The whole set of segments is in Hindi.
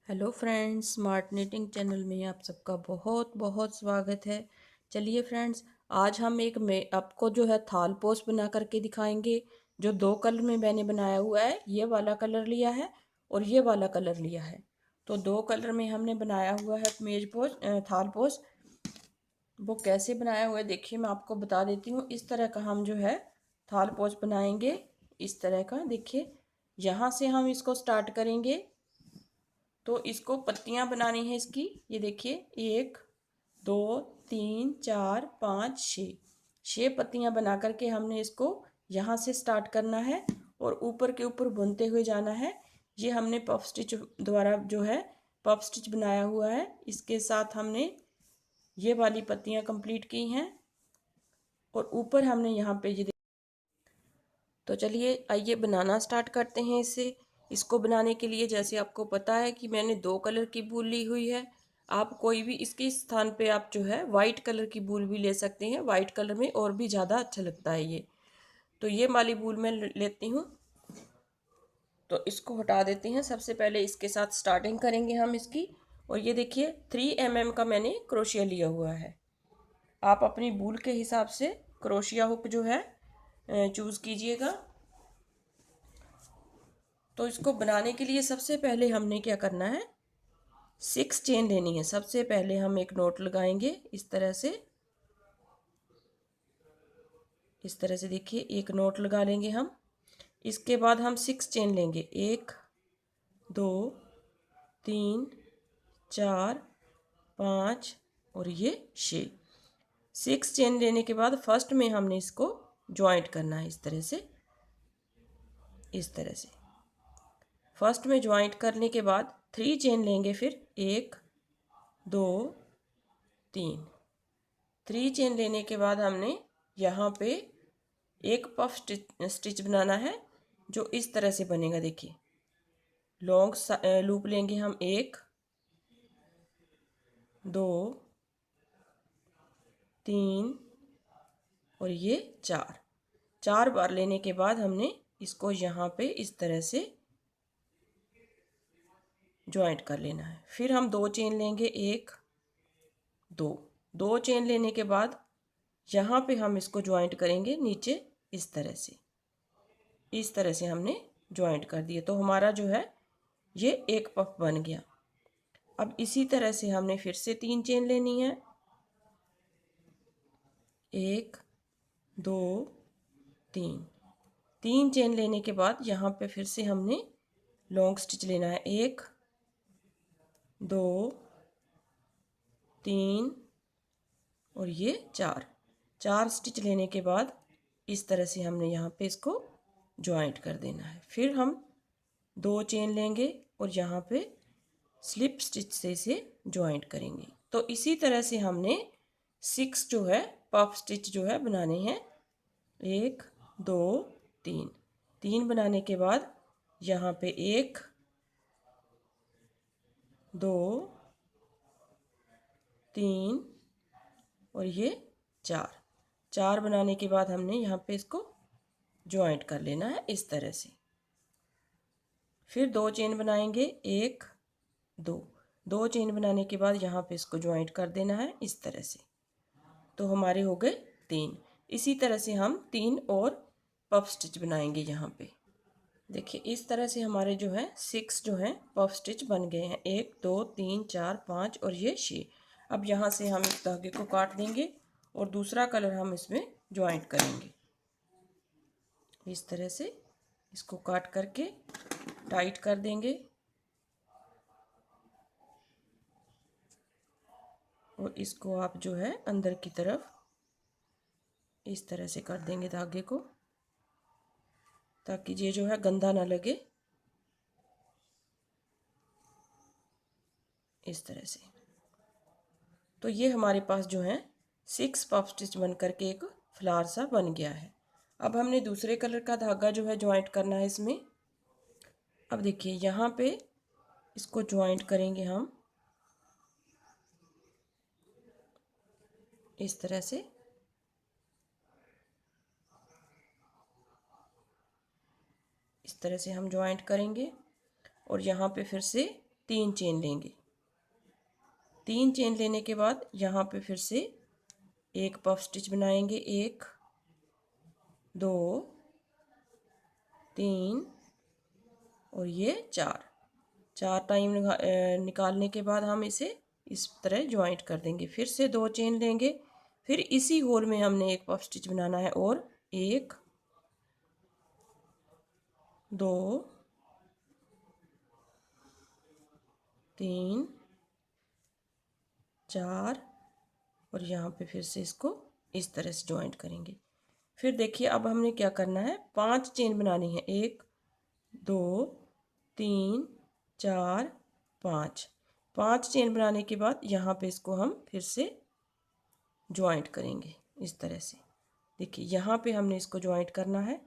Hello friends, smart knitting channel में आप सबका बहुत बहुत स्वागत है। चलिए फ्रेंड्स, आज हम आपको जो है थाल पोस्ट बना करके दिखाएंगे। जो दो कलर में मैंने बनाया हुआ है, ये वाला कलर लिया है और ये वाला कलर लिया है। तो दो कलर में हमने बनाया हुआ है मेज पोस्ट, थाल पोस्ट। वो कैसे बनाया हुआ है देखिए, मैं आपको बता देती हूँ। इस तरह का हम जो है थाल पोस्ट बनाएंगे। इस तरह का देखिए, यहाँ से हम इसको स्टार्ट करेंगे। तो इसको पत्तियां बनानी है इसकी। ये देखिए, 1 2 3 4 5 6 6 पत्तियां बना करके हमने इसको यहाँ से स्टार्ट करना है और ऊपर के ऊपर बुनते हुए जाना है। ये हमने पफ स्टिच द्वारा जो है पफ स्टिच बनाया हुआ है। इसके साथ हमने ये वाली पत्तियां कंप्लीट की हैं और ऊपर हमने यहाँ पे ये। तो चलिए आइए बनाना स्टार्ट करते हैं इसे। इसको बनाने के लिए जैसे आपको पता है कि मैंने दो कलर की बूल ली हुई है। आप कोई भी इसके स्थान पे आप जो है वाइट कलर की बूल भी ले सकते हैं। वाइट कलर में और भी ज़्यादा अच्छा लगता है ये। तो ये वाली बूल मैं लेती हूँ। तो इसको हटा देते हैं। सबसे पहले इसके साथ स्टार्टिंग करेंगे हम इसकी। और ये देखिए, 3 mm का मैंने क्रोशिया लिया हुआ है। आप अपनी बूल के हिसाब से क्रोशिया हुक जो है चूज़ कीजिएगा। तो इसको बनाने के लिए सबसे पहले हमने क्या करना है, 6 चेन लेनी है। सबसे पहले हम एक नोट लगाएंगे इस तरह से। इस तरह से देखिए, एक नोट लगा लेंगे हम। इसके बाद हम 6 चेन लेंगे। 1 2 3 4 5 और ये 6। 6 चेन लेने के बाद फर्स्ट में हमने इसको ज्वाइंट करना है इस तरह से। इस तरह से फर्स्ट में ज्वाइंट करने के बाद 3 चेन लेंगे। फिर 1 2 3। 3 चेन लेने के बाद हमने यहाँ पे एक पफ स्टिच बनाना है, जो इस तरह से बनेगा। देखिए, लॉन्ग लूप लेंगे हम। 1 2 3 और ये 4। 4 बार लेने के बाद हमने इसको यहाँ पे इस तरह से ज्वाइंट कर लेना है। फिर हम 2 चेन लेंगे। 1 2। 2 चेन लेने के बाद यहाँ पे हम इसको ज्वाइंट करेंगे नीचे इस तरह से। इस तरह से हमने ज्वाइंट कर दिए तो हमारा जो है ये एक पफ बन गया। अब इसी तरह से हमने फिर से 3 चेन लेनी है। 1 2 3। 3 चेन लेने के बाद यहाँ पे फिर से हमने लॉन्ग स्टिच लेना है। 1 2 3 और ये 4। 4 स्टिच लेने के बाद इस तरह से हमने यहाँ पे इसको ज्वाइंट कर देना है। फिर हम 2 चेन लेंगे और यहाँ पे स्लिप स्टिच से इसे ज्वाइंट करेंगे। तो इसी तरह से हमने 6 जो है पफ स्टिच जो है बनाने हैं। 1 2 3। 3 बनाने के बाद यहाँ पे 1 2 3 और ये 4। 4 बनाने के बाद हमने यहाँ पे इसको ज्वाइंट कर लेना है इस तरह से। फिर 2 चेन बनाएंगे। 1 2। 2 चेन बनाने के बाद यहाँ पे इसको ज्वाइंट कर देना है इस तरह से। तो हमारे हो गए 3। इसी तरह से हम 3 और पफ स्टिच बनाएंगे यहाँ पे। देखिए, इस तरह से हमारे जो है 6 जो है पफ स्टिच बन गए हैं। 1 2 3 4 5 और ये 6। अब यहाँ से हम इस धागे को काट देंगे और दूसरा कलर हम इसमें ज्वाइंट करेंगे। इस तरह से इसको काट करके टाइट कर देंगे और इसको आप जो है अंदर की तरफ इस तरह से कर देंगे धागे को, ताकि ये जो है गंदा ना लगे। इस तरह से तो ये हमारे पास जो है 6 पफ स्टिच बन करके एक फ्लावर सा बन गया है। अब हमने दूसरे कलर का धागा जो है ज्वाइंट करना है इसमें। अब देखिए, यहाँ पे इसको ज्वाइंट करेंगे हम इस तरह से। इस तरह से हम ज्वाइंट करेंगे और यहाँ पे फिर से 3 चेन लेंगे। 3 चेन लेने के बाद यहाँ पे फिर से एक पफ स्टिच बनाएंगे, 1 2 3 और ये 4 टाइम निकालने के बाद हम इसे इस तरह ज्वाइंट कर देंगे। फिर से 2 चेन लेंगे, फिर इसी होल में हमने एक पफ स्टिच बनाना है और 1 2 3 4 और यहाँ पे फिर से इसको इस तरह से ज्वाइंट करेंगे। फिर देखिए अब हमने क्या करना है, 5 चेन बनानी है, 1 2 3 4 5 चेन बनाने के बाद यहाँ पे इसको हम फिर से ज्वाइंट करेंगे इस तरह से। देखिए यहाँ पे हमने इसको ज्वाइंट करना है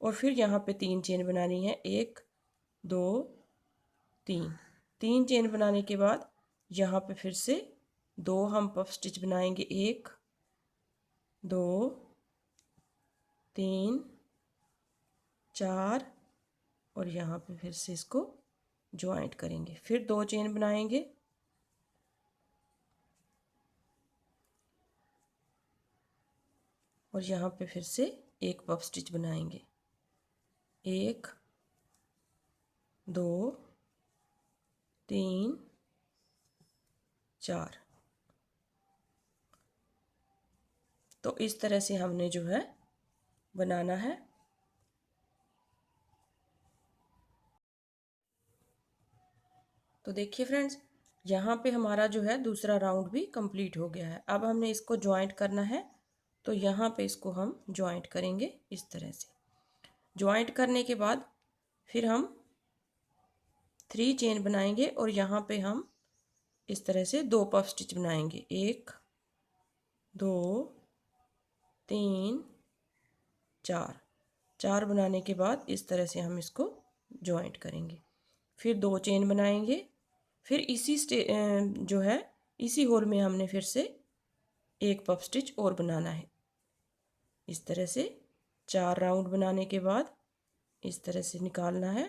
और फिर यहाँ पे 3 चेन बनानी है, 1 2 3 चेन बनाने के बाद यहाँ पे फिर से 2 हम पफ स्टिच बनाएंगे, 1 2 3 4 और यहाँ पे फिर से इसको ज्वाइंट करेंगे। फिर 2 चेन बनाएंगे और यहाँ पे फिर से एक पफ स्टिच बनाएंगे, 1 2 3 4। तो इस तरह से हमने जो है बनाना है। तो देखिए फ्रेंड्स, यहाँ पे हमारा जो है दूसरा राउंड भी कंप्लीट हो गया है। अब हमने इसको ज्वाइंट करना है, तो यहाँ पे इसको हम ज्वाइंट करेंगे इस तरह से। ज्वाइंट करने के बाद फिर हम 3 चेन बनाएंगे और यहाँ पे हम इस तरह से 2 पफ स्टिच बनाएंगे, 1 2 3 4 बनाने के बाद इस तरह से हम इसको ज्वाइंट करेंगे। फिर 2 चेन बनाएंगे, फिर इसी जो है इसी होल में हमने फिर से एक पफ स्टिच और बनाना है। इस तरह से 4 राउंड बनाने के बाद इस तरह से निकालना है।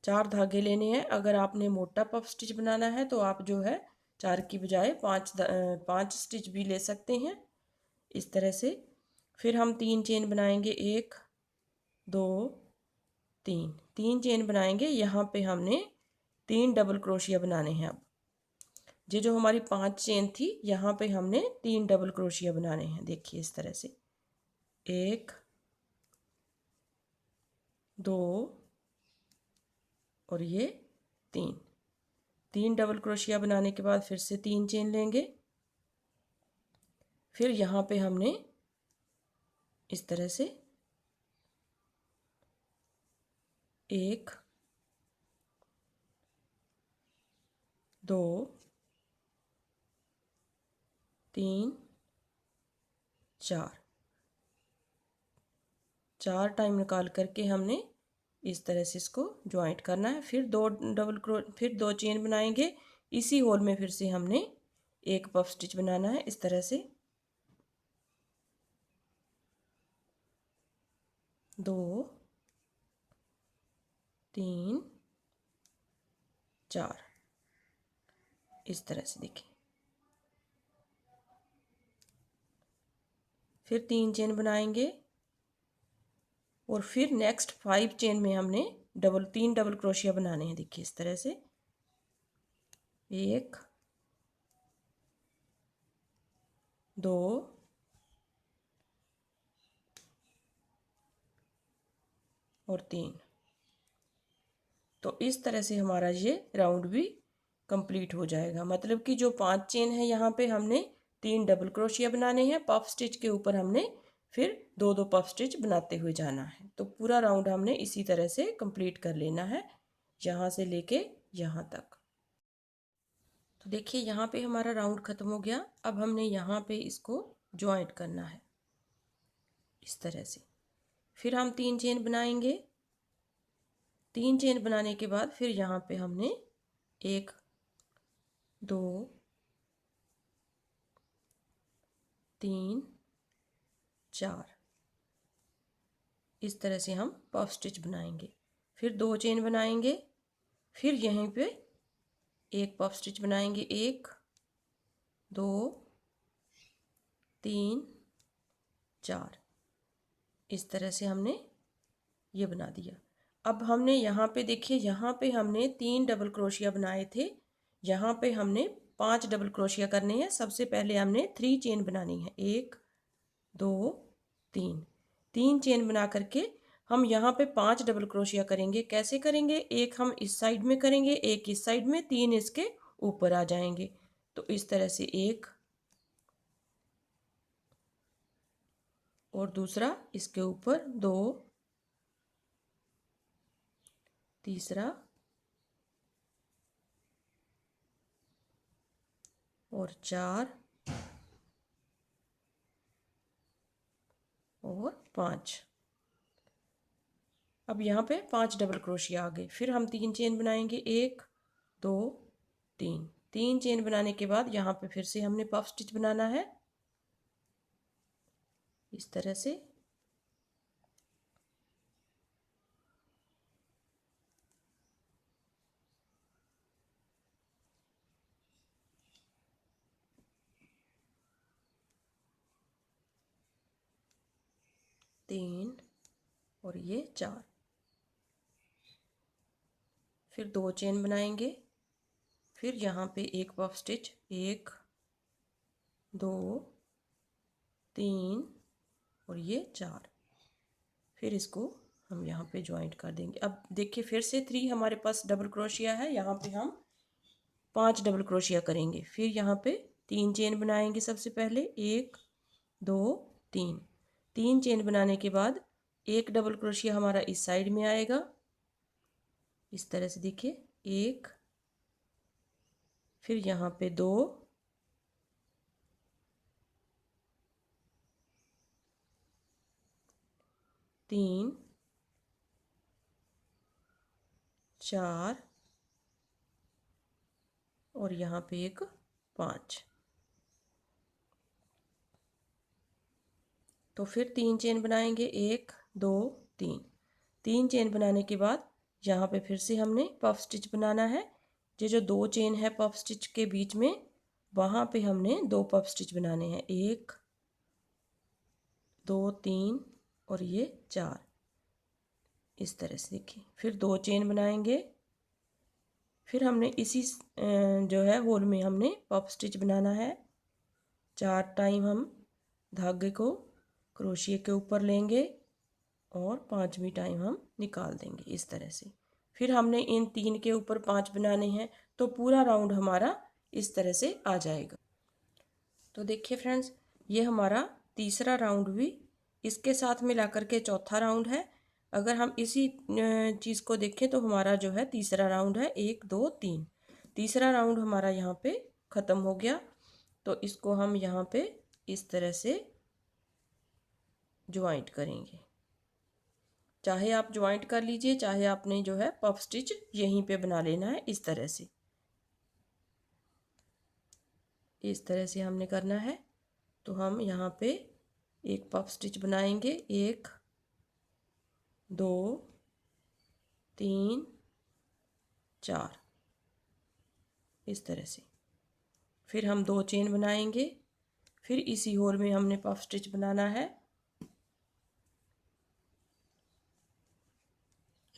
4 धागे लेने हैं। अगर आपने मोटा पफ स्टिच बनाना है तो आप जो है 4 की बजाय 5 स्टिच भी ले सकते हैं इस तरह से। फिर हम 3 चेन बनाएंगे, 1 2 3 चेन बनाएंगे। यहाँ पे हमने 3 डबल क्रोशिया बनाने हैं। अब ये जो हमारी 5 चेन थी, यहाँ पे हमने 3 डबल क्रोशिया बनाने हैं। देखिए इस तरह से 1 2 और ये 3 डबल क्रोशिया बनाने के बाद फिर से 3 चेन लेंगे। फिर यहाँ पे हमने इस तरह से 1 2 3 4 टाइम निकाल करके हमने इस तरह से इसको ज्वाइंट करना है। फिर 2 चेन बनाएंगे। इसी होल में फिर से हमने एक पफ स्टिच बनाना है इस तरह से, 2 3 4 इस तरह से। देखिए फिर 3 चेन बनाएंगे और फिर नेक्स्ट 5 चेन में हमने 3 डबल क्रोशिया बनाने हैं। देखिए इस तरह से 1 2 और 3। तो इस तरह से हमारा ये राउंड भी कंप्लीट हो जाएगा। मतलब कि जो 5 चेन है यहाँ पे हमने 3 डबल क्रोशिया बनाने हैं, पफ स्टिच के ऊपर हमने फिर 2 पफ स्टिच बनाते हुए जाना है। तो पूरा राउंड हमने इसी तरह से कंप्लीट कर लेना है, यहाँ से लेके यहाँ तक। तो देखिए यहाँ पे हमारा राउंड ख़त्म हो गया। अब हमने यहाँ पे इसको ज्वाइंट करना है इस तरह से। फिर हम 3 चेन बनाएंगे। 3 चेन बनाने के बाद फिर यहाँ पे हमने 1 2 3 4 इस तरह से हम पफ स्टिच बनाएंगे। फिर 2 चेन बनाएंगे फिर यहीं पे एक पफ स्टिच बनाएंगे, 1 2 3 4। इस तरह से हमने ये बना दिया। अब हमने यहाँ पे देखिए, यहाँ पे हमने 3 डबल क्रोशिया बनाए थे, यहाँ पे हमने 5 डबल क्रोशिया करने हैं। सबसे पहले हमने 3 चेन बनानी है, 1 2 3। 3 चेन बना करके हम यहाँ पे 5 डबल क्रोशिया करेंगे। कैसे करेंगे? एक हम इस साइड में करेंगे, एक इस साइड में, 3 इसके ऊपर आ जाएंगे। तो इस तरह से एक, और दूसरा इसके ऊपर 2, तीसरा और 4 और 5। अब यहाँ पे 5 डबल क्रोशिया आ गए। फिर हम 3 चेन बनाएंगे, 1 2 3। 3 चेन बनाने के बाद यहाँ पे फिर से हमने पफ स्टिच बनाना है, इस तरह से। तीन और ये 4। फिर 2 चेन बनाएंगे, फिर यहाँ पे एक पफ स्टिच, 1 2 3 और ये 4। फिर इसको हम यहाँ पे ज्वाइंट कर देंगे। अब देखिए फिर से 3 हमारे पास डबल क्रोशिया है, यहाँ पे हम 5 डबल क्रोशिया करेंगे। फिर यहाँ पे 3 चेन बनाएंगे। सबसे पहले 1 2 3। 3 चेन बनाने के बाद एक डबल क्रोशिया हमारा इस साइड में आएगा, इस तरह से देखिए, 1, फिर यहाँ पे 2, 3 4 और यहाँ पे एक 5। तो फिर 3 चेन बनाएंगे, 1 2 3। 3 चेन बनाने के बाद यहाँ पे फिर से हमने पफ स्टिच बनाना है। ये जो 2 चेन है पफ स्टिच के बीच में, वहाँ पे हमने 2 पफ स्टिच बनाने हैं, 1 2 3 और ये 4। इस तरह से देखिए, फिर 2 चेन बनाएंगे। फिर हमने इसी जो है होल में हमने पफ स्टिच बनाना है। 4 टाइम हम धागे को क्रोशिया के ऊपर लेंगे और 5वीं टाइम हम निकाल देंगे, इस तरह से। फिर हमने इन 3 के ऊपर 5 बनाने हैं, तो पूरा राउंड हमारा इस तरह से आ जाएगा। तो देखिए फ्रेंड्स, ये हमारा तीसरा राउंड भी इसके साथ मिला करके चौथा राउंड है। अगर हम इसी चीज़ को देखें तो हमारा जो है तीसरा राउंड है, 1 2 3। तीसरा राउंड हमारा यहाँ पे ख़त्म हो गया। तो इसको हम यहाँ पे इस तरह से ज्वाइंट करेंगे। चाहे आप ज्वाइंट कर लीजिए, चाहे आपने जो है पफ स्टिच यहीं पे बना लेना है, इस तरह से। इस तरह से हमने करना है। तो हम यहाँ पे एक पफ स्टिच बनाएंगे, 1 2 3 4, इस तरह से। फिर हम 2 चेन बनाएंगे। फिर इसी होल में हमने पफ स्टिच बनाना है,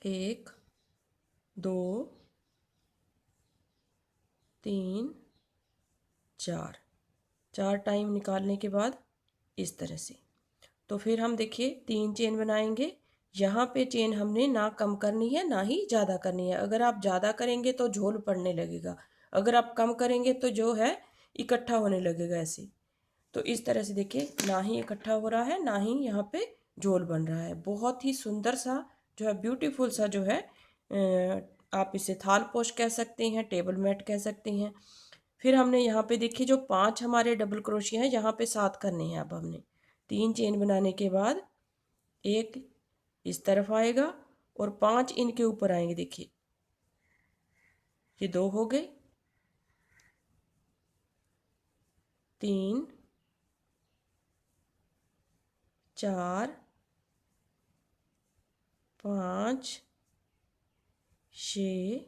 1 2 3 4। 4 टाइम निकालने के बाद इस तरह से। तो फिर हम देखिए 3 चेन बनाएंगे। यहाँ पे चेन हमने ना कम करनी है ना ही ज़्यादा करनी है। अगर आप ज़्यादा करेंगे तो झोल पड़ने लगेगा, अगर आप कम करेंगे तो जो है इकट्ठा होने लगेगा ऐसे। तो इस तरह से देखिए, ना ही इकट्ठा हो रहा है ना ही यहाँ पे झोल बन रहा है। बहुत ही सुंदर सा जो है, ब्यूटीफुल सा जो है, आप इसे थाल पोश कह सकते हैं, टेबल मैट कह सकते हैं। फिर हमने यहाँ पे देखिए जो 5 हमारे डबल क्रोशिया हैं, यहाँ पे 7 करने हैं। अब हमने 3 चेन बनाने के बाद एक इस तरफ आएगा और 5 इनके ऊपर आएंगे। देखिए ये 2 हो गए, 3 4 5 6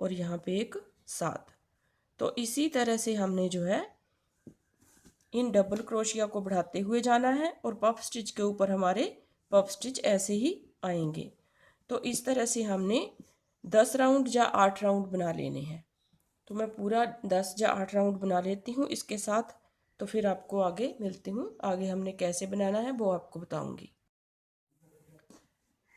और यहाँ पे एक 7। तो इसी तरह से हमने जो है इन डबल क्रोशिया को बढ़ाते हुए जाना है और पफ स्टिच के ऊपर हमारे पफ स्टिच ऐसे ही आएंगे। तो इस तरह से हमने 10 राउंड या 8 राउंड बना लेने हैं। तो मैं पूरा 10 या 8 राउंड बना लेती हूँ इसके साथ, तो फिर आपको आगे मिलती हूँ। आगे हमने कैसे बनाना है वो आपको बताऊँगी।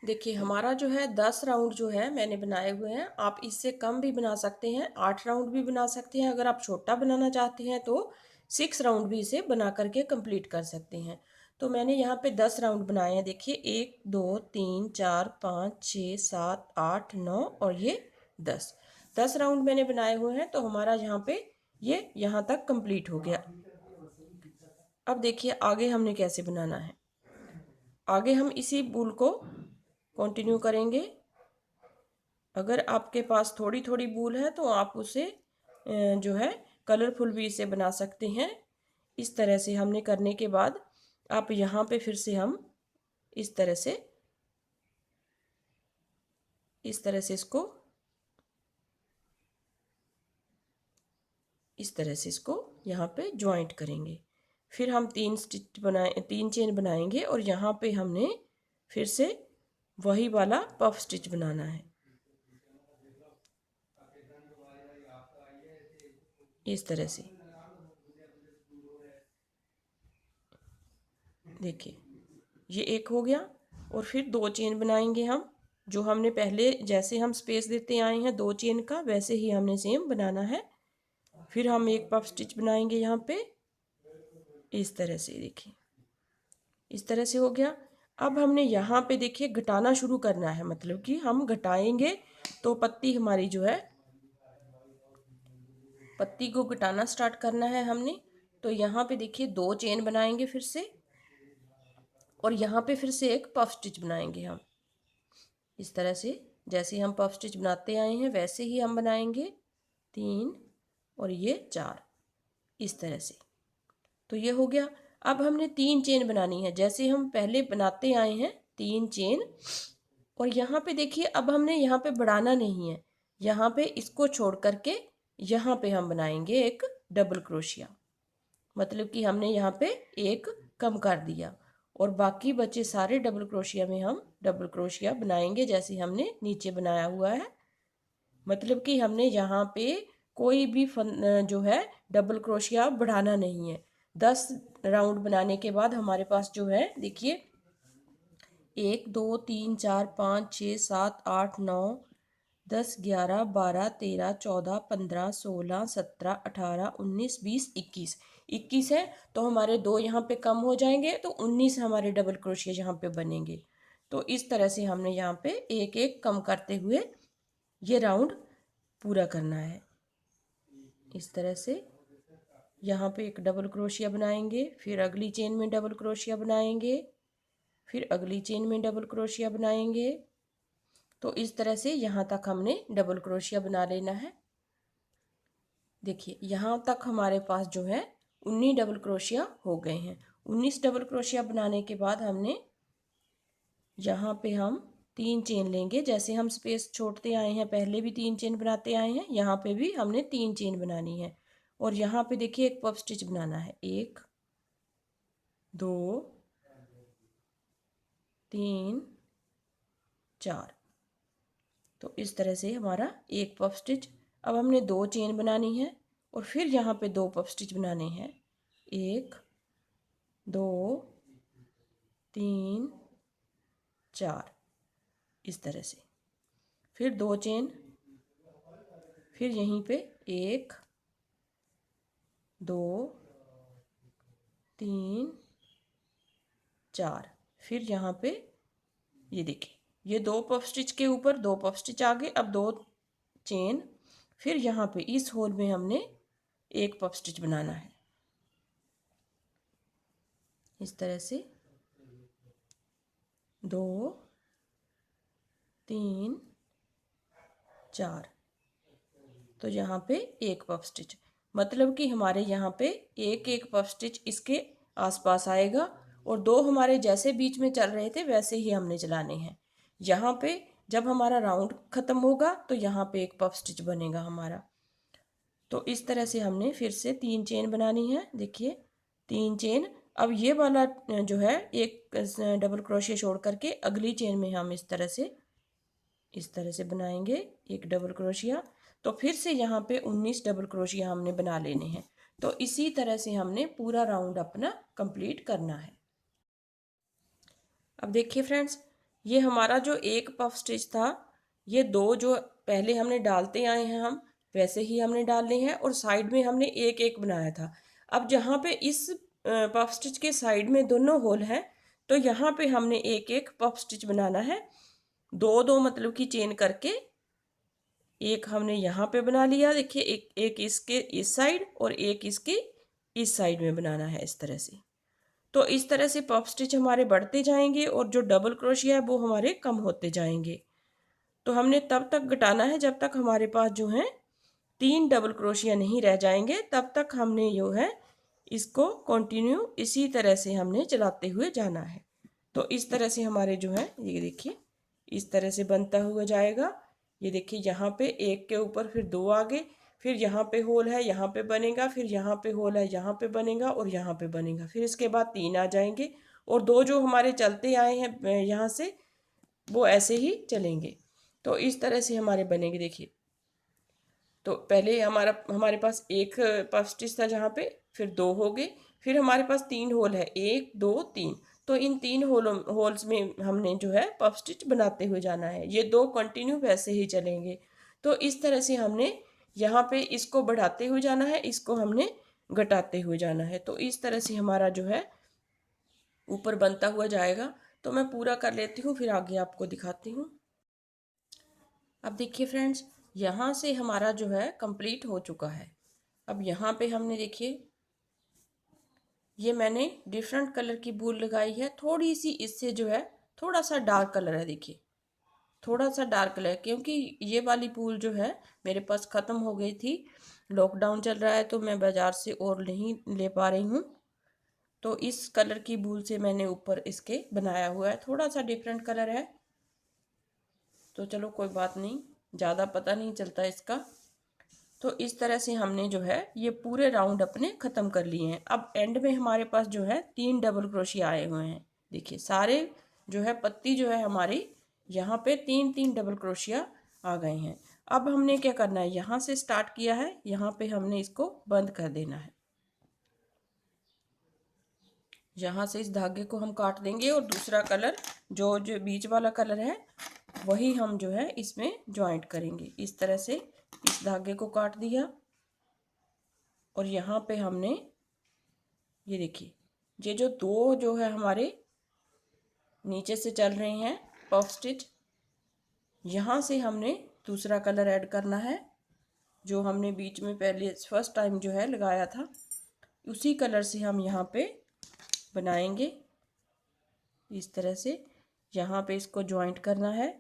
देखिए हमारा जो है 10 राउंड जो है मैंने बनाए हुए हैं। आप इससे कम भी बना सकते हैं, 8 राउंड भी बना सकते हैं। अगर आप छोटा बनाना चाहते हैं तो 6 राउंड भी इसे बना करके कंप्लीट कर सकते हैं। तो मैंने यहाँ पे 10 राउंड बनाए हैं। देखिए 1 2 3 4 5 6 7 8 9 और ये 10 राउंड मैंने बनाए हुए हैं। तो हमारा यहाँ पे ये यहाँ तक कंप्लीट हो गया। अब देखिए आगे हमने कैसे बनाना है। आगे हम इसी बूल को कंटिन्यू करेंगे। अगर आपके पास थोड़ी थोड़ी बूल है तो आप उसे जो है कलरफुल भी इसे बना सकते हैं। इस तरह से हमने करने के बाद आप यहाँ पे फिर से हम इस तरह से इसको यहाँ पे ज्वाइंट करेंगे। फिर हम 3 चेन बनाएंगे और यहाँ पे हमने फिर से वही वाला पफ स्टिच बनाना है। इस तरह से देखिए ये एक हो गया और फिर 2 चेन बनाएंगे हम। जो हमने पहले जैसे हम स्पेस देते आए हैं 2 चेन का, वैसे ही हमने सेम बनाना है। फिर हम एक पफ स्टिच बनाएंगे यहाँ पे इस तरह से। देखिए इस तरह से हो गया। अब हमने यहाँ पे देखिए घटाना शुरू करना है, मतलब कि हम घटाएंगे तो पत्ती हमारी जो है पत्ती को घटाना स्टार्ट करना है हमने। तो यहाँ पे देखिए 2 चेन बनाएंगे फिर से और यहाँ पे फिर से एक पफ स्टिच बनाएंगे हम। इस तरह से जैसे हम पफ स्टिच बनाते आए हैं वैसे ही हम बनाएंगे 3 और ये 4 इस तरह से। तो ये हो गया। अब हमने 3 चेन बनानी है जैसे हम पहले बनाते आए हैं 3 चेन। और यहाँ पे देखिए अब हमने यहाँ पे बढ़ाना नहीं है, यहाँ पे इसको छोड़ करके यहाँ पे हम बनाएंगे एक डबल क्रोशिया। मतलब कि हमने यहाँ पे एक कम कर दिया और बाकी बचे सारे डबल क्रोशिया में हम डबल क्रोशिया बनाएंगे जैसे हमने नीचे बनाया हुआ है। मतलब कि हमने यहाँ पे कोई भी जो है डबल क्रोशिया बढ़ाना नहीं है। 10 राउंड बनाने के बाद हमारे पास जो है देखिए 1 2 3 4 5 6 7 8 9 10 11 12 13 14 15 16 17 18 19 20 21 है। तो हमारे 2 यहाँ पे कम हो जाएंगे तो 19 हमारे डबल क्रोशिया यहाँ पे बनेंगे। तो इस तरह से हमने यहाँ पे एक एक कम करते हुए ये राउंड पूरा करना है। इस तरह से यहाँ पे एक डबल क्रोशिया बनाएंगे, फिर अगली चेन में डबल क्रोशिया बनाएंगे, फिर अगली चेन में डबल क्रोशिया बनाएंगे। तो इस तरह से यहाँ तक हमने डबल क्रोशिया बना लेना है। देखिए यहाँ तक हमारे पास जो है 19 डबल क्रोशिया हो गए हैं। 19 डबल क्रोशिया बनाने के बाद हमने यहाँ पे हम 3 चेन लेंगे। जैसे हम स्पेस छोड़ते आए हैं पहले भी 3 चेन बनाते आए हैं, यहाँ पे भी हमने 3 चेन बनानी है। और यहाँ पे देखिए एक पफ स्टिच बनाना है, 1 2 3 4। तो इस तरह से हमारा एक पफ स्टिच। अब हमने 2 चेन बनानी है और फिर यहाँ पे 2 पफ स्टिच बनाने हैं, 1 2 3 4 इस तरह से। फिर 2 चेन, फिर यहीं पे 1 2 3 4, फिर यहाँ पे ये देखिए ये 2 पफ स्टिच के ऊपर 2 पफ स्टिच आ गए। अब 2 चेन, फिर यहाँ पे इस होल में हमने एक पफ स्टिच बनाना है इस तरह से, 2 3 4। तो यहाँ पे एक पफ स्टिच, मतलब कि हमारे यहाँ पे एक एक पफ स्टिच इसके आसपास आएगा और 2 हमारे जैसे बीच में चल रहे थे वैसे ही हमने चलाने हैं। यहाँ पे जब हमारा राउंड ख़त्म होगा तो यहाँ पे एक पफ स्टिच बनेगा हमारा। तो इस तरह से हमने फिर से 3 चेन बनानी है। देखिए 3 चेन। अब ये वाला जो है एक डबल क्रोशिया छोड़ करके अगली चेन में हम इस तरह से बनाएंगे एक डबल क्रोशिया। तो फिर से यहाँ पे 19 डबल क्रोशिया हमने बना लेने हैं। तो इसी तरह से हमने पूरा राउंड अपना कंप्लीट करना है। अब देखिए फ्रेंड्स, ये हमारा जो एक पफ स्टिच था, ये दो जो पहले हमने डालते आए हैं हम वैसे ही हमने डालने हैं और साइड में हमने एक एक बनाया था। अब जहाँ पे इस पफ स्टिच के साइड में दोनों होल हैं तो यहाँ पे हमने एक एक पफ स्टिच बनाना है। दो दो मतलब की चेन करके एक हमने यहाँ पे बना लिया। देखिए एक इसके इस साइड और एक इसके इस साइड में बनाना है इस तरह से। तो इस तरह से पफ स्टिच हमारे बढ़ते जाएंगे और जो डबल क्रोशिया है वो हमारे कम होते जाएंगे। तो हमने तब तक घटाना है जब तक हमारे पास जो है 3 डबल क्रोशिया नहीं रह जाएंगे, तब तक हमने जो है इसको कंटिन्यू इसी तरह से हमने चलाते हुए जाना है। तो इस तरह से हमारे जो है ये देखिए इस तरह से बनता हुआ जाएगा। ये देखिए यहाँ पे एक के ऊपर फिर दो आगे, फिर यहाँ पे होल है यहाँ पे बनेगा, फिर यहाँ पे होल है यहाँ पे बनेगा और यहाँ पे बनेगा, फिर इसके बाद 3 आ जाएंगे और दो जो हमारे चलते आए हैं यहाँ से वो ऐसे ही चलेंगे। तो इस तरह से हमारे बनेंगे। देखिए तो पहले हमारे पास एक पफ स्टिच था जहाँ पे, फिर दो हो गए, फिर हमारे पास 3 होल है 1 2 3। तो इन 3 होल्स में हमने जो है पफ स्टिच बनाते हुए जाना है। ये दो कंटिन्यू वैसे ही चलेंगे। तो इस तरह से हमने यहाँ पे इसको बढ़ाते हुए जाना है, इसको हमने घटाते हुए जाना है। तो इस तरह से हमारा जो है ऊपर बनता हुआ जाएगा। तो मैं पूरा कर लेती हूँ फिर आगे आपको दिखाती हूँ। अब देखिए फ्रेंड्स, यहाँ से हमारा जो है कंप्लीट हो चुका है। अब यहाँ पे हमने देखिए ये मैंने डिफरेंट कलर की वूल लगाई है, थोड़ी सी इससे जो है थोड़ा सा डार्क कलर है। देखिए थोड़ा सा डार्क कलर, क्योंकि ये वाली वूल जो है मेरे पास ख़त्म हो गई थी। लॉकडाउन चल रहा है तो मैं बाज़ार से और नहीं ले पा रही हूँ। तो इस कलर की वूल से मैंने ऊपर इसके बनाया हुआ है। थोड़ा सा डिफरेंट कलर है तो चलो कोई बात नहीं, ज़्यादा पता नहीं चलता इसका। तो इस तरह से हमने जो है ये पूरे राउंड अपने ख़त्म कर लिए हैं। अब एंड में हमारे पास जो है 3 डबल क्रोशिया आए हुए हैं। देखिए सारे जो है पत्ती जो है हमारी यहाँ पे 3 डबल क्रोशिया आ गए हैं। अब हमने क्या करना है, यहाँ से स्टार्ट किया है, यहाँ पे हमने इसको बंद कर देना है। यहाँ से इस धागे को हम काट देंगे और दूसरा कलर जो बीच वाला कलर है वही हम जो है इसमें ज्वाइंट करेंगे। इस तरह से इस धागे को काट दिया और यहाँ पे हमने ये देखिए ये जो दो जो है हमारे नीचे से चल रहे हैं पफ स्टिच, यहाँ से हमने दूसरा कलर ऐड करना है जो हमने बीच में पहले फर्स्ट टाइम जो है लगाया था। उसी कलर से हम यहाँ पे बनाएंगे। इस तरह से यहाँ पे इसको ज्वाइंट करना है।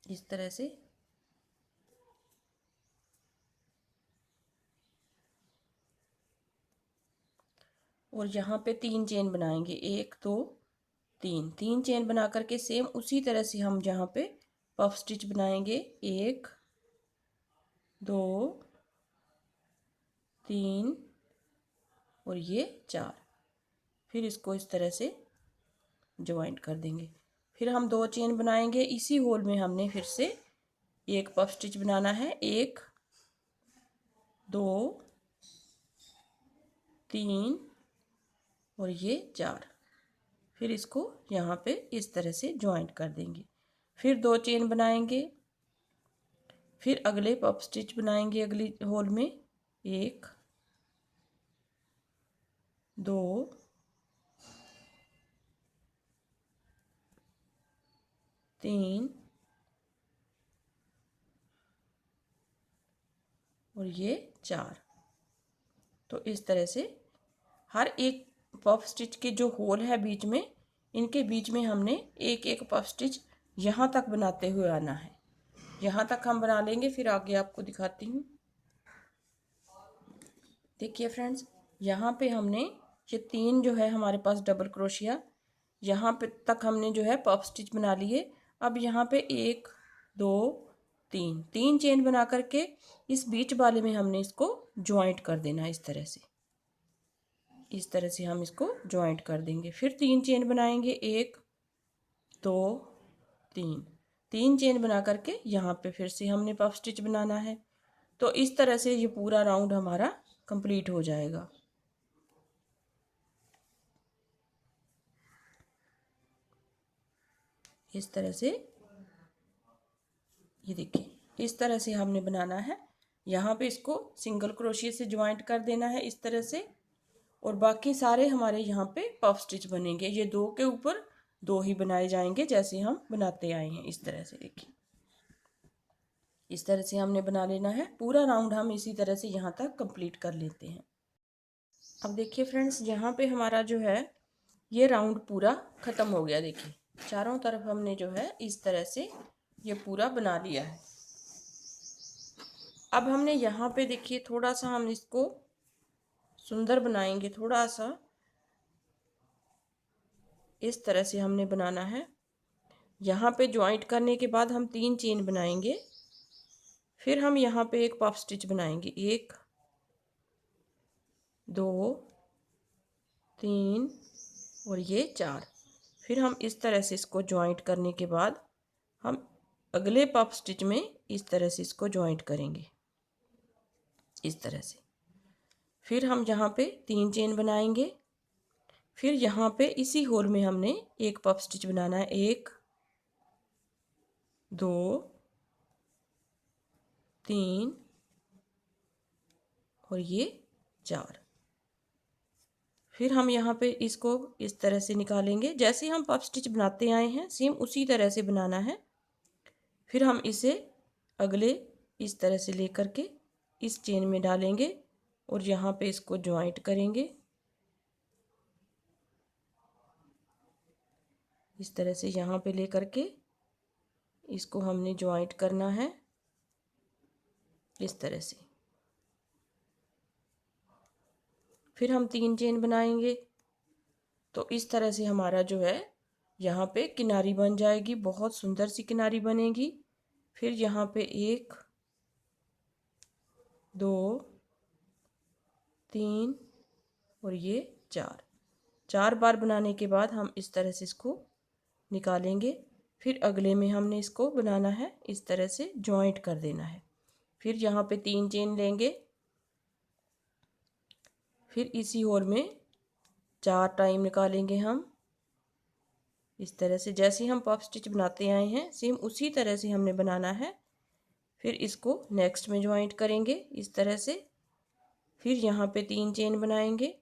इस तरह से और यहाँ पे 3 चेन बनाएंगे, 1 2 3 चेन बना करके सेम उसी तरह से हम यहाँ पे पफ स्टिच बनाएंगे। 1 2 3 और ये 4। फिर इसको इस तरह से ज्वाइंट कर देंगे। फिर हम 2 चेन बनाएंगे, इसी होल में हमने फिर से एक पफ स्टिच बनाना है। 1 2 3 और ये 4। फिर इसको यहाँ पे इस तरह से ज्वाइंट कर देंगे। फिर 2 चेन बनाएंगे, फिर अगले पफ स्टिच बनाएंगे अगली होल में। 1 2 3 और ये 4। तो इस तरह से हर एक पफ स्टिच के जो होल है बीच में, इनके बीच में हमने एक एक पफ स्टिच यहाँ तक बनाते हुए आना है। यहाँ तक हम बना लेंगे फिर आगे आपको दिखाती हूँ। देखिए फ्रेंड्स, यहाँ पे हमने ये 3 जो है हमारे पास डबल क्रोशिया यहाँ पे तक हमने जो है पफ स्टिच बना लिए। अब यहाँ पे 1 2 3 चेन बना करके इस बीच वाले में हमने इसको ज्वाइंट कर देना है। इस तरह से हम इसको ज्वाइंट कर देंगे। फिर 3 चेन बनाएंगे, 1 2 3 चेन बना करके यहाँ पे फिर से हमने पफ स्टिच बनाना है। तो इस तरह से ये पूरा राउंड हमारा कंप्लीट हो जाएगा। इस तरह से ये देखिए, इस तरह से हमने बनाना है। यहाँ पे इसको सिंगल क्रोशिया से ज्वाइंट कर देना है इस तरह से, और बाकी सारे हमारे यहाँ पे पफ स्टिच बनेंगे। ये 2 के ऊपर 2 ही बनाए जाएंगे जैसे हम बनाते आए हैं। इस तरह से देखिए, इस तरह से हमने बना लेना है। पूरा राउंड हम इसी तरह से यहाँ तक कंप्लीट कर लेते हैं। अब देखिए फ्रेंड्स, यहाँ पे हमारा जो है ये राउंड पूरा ख़त्म हो गया। देखिए चारों तरफ हमने जो है इस तरह से ये पूरा बना लिया है। अब हमने यहाँ पे देखिए थोड़ा सा हम इसको सुंदर बनाएंगे। थोड़ा सा इस तरह से हमने बनाना है। यहाँ पे ज्वाइंट करने के बाद हम 3 चेन बनाएंगे। फिर हम यहाँ पे एक पफ स्टिच बनाएंगे, 1 2 3 और ये 4। फिर हम इस तरह से इसको ज्वाइंट करने के बाद हम अगले पफ स्टिच में इस तरह से इसको ज्वाइंट करेंगे, इस तरह से। फिर हम यहाँ पे 3 चेन बनाएंगे। फिर यहाँ पे इसी होल में हमने एक पफ स्टिच बनाना है, 1 2 3 और ये 4। फिर हम यहाँ पे इसको इस तरह से निकालेंगे। जैसे हम पफ स्टिच बनाते आए हैं सेम उसी तरह से बनाना है। फिर हम इसे अगले इस तरह से लेकर के इस चेन में डालेंगे और यहाँ पे इसको ज्वाइंट करेंगे। इस तरह से यहाँ पे लेकर के इसको हमने ज्वाइंट करना है इस तरह से। फिर हम 3 चेन बनाएंगे। तो इस तरह से हमारा जो है यहाँ पे किनारी बन जाएगी, बहुत सुंदर सी किनारी बनेगी। फिर यहाँ पे 1 2 3 और ये 4 बार बनाने के बाद हम इस तरह से इसको निकालेंगे। फिर अगले में हमने इसको बनाना है, इस तरह से जॉइंट कर देना है। फिर यहाँ पे 3 चेन लेंगे। फिर इसी होल में 4 टाइम निकालेंगे हम इस तरह से। जैसे हम पफ स्टिच बनाते आए हैं सेम उसी तरह से हमने बनाना है। फिर इसको नेक्स्ट में ज्वाइंट करेंगे इस तरह से। फिर यहाँ पे 3 चेन बनाएंगे।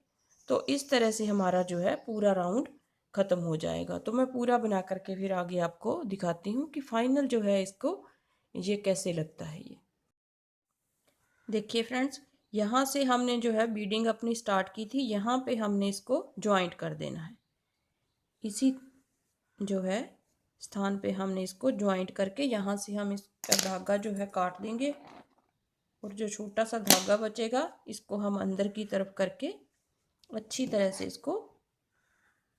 तो इस तरह से हमारा जो है पूरा राउंड ख़त्म हो जाएगा। तो मैं पूरा बना करके फिर आगे आपको दिखाती हूँ कि फाइनल जो है इसको ये कैसे लगता है। ये देखिए फ्रेंड्स, यहाँ से हमने जो है बीडिंग अपनी स्टार्ट की थी, यहाँ पे हमने इसको ज्वाइंट कर देना है। इसी जो है स्थान पे हमने इसको ज्वाइंट करके यहाँ से हम इसका धागा जो है काट देंगे और जो छोटा सा धागा बचेगा इसको हम अंदर की तरफ करके अच्छी तरह से इसको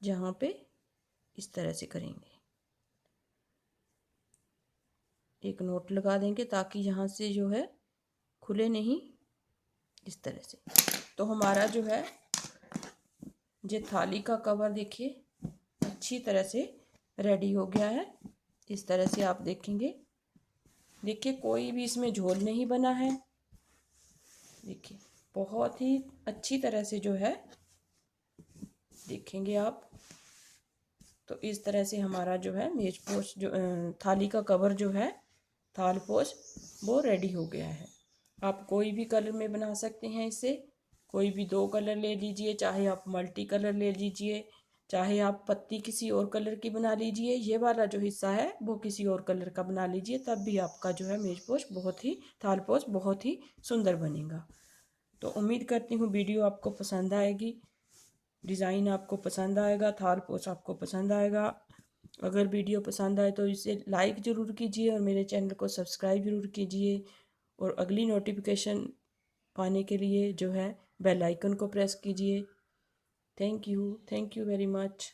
जहाँ पे इस तरह से करेंगे, एक नोट लगा देंगे ताकि यहाँ से जो है खुले नहीं, इस तरह से। तो हमारा जो है ये थाली का कवर देखिए अच्छी तरह से रेडी हो गया है। इस तरह से आप देखेंगे, देखिए कोई भी इसमें झोल नहीं बना है। देखिए बहुत ही अच्छी तरह से जो है देखेंगे आप। तो इस तरह से हमारा जो है मेज पोश जो थाली का कवर जो है थाल पोश वो रेडी हो गया है। आप कोई भी कलर में बना सकते हैं इसे, कोई भी 2 कलर ले लीजिए, चाहे आप मल्टी कलर ले लीजिए, चाहे आप पत्ती किसी और कलर की बना लीजिए। ये वाला जो हिस्सा है वो किसी और कलर का बना लीजिए, तब भी आपका जो है मेज पोश बहुत ही थाल पोश बहुत ही सुंदर बनेगा। तो उम्मीद करती हूँ वीडियो आपको पसंद आएगी, डिज़ाइन आपको पसंद आएगा, थाल पोश आपको पसंद आएगा। अगर वीडियो पसंद आए तो इसे लाइक ज़रूर कीजिए और मेरे चैनल को सब्सक्राइब ज़रूर कीजिए। और अगली नोटिफिकेशन पाने के लिए जो है बेल आइकन को प्रेस कीजिए। Thank you very much.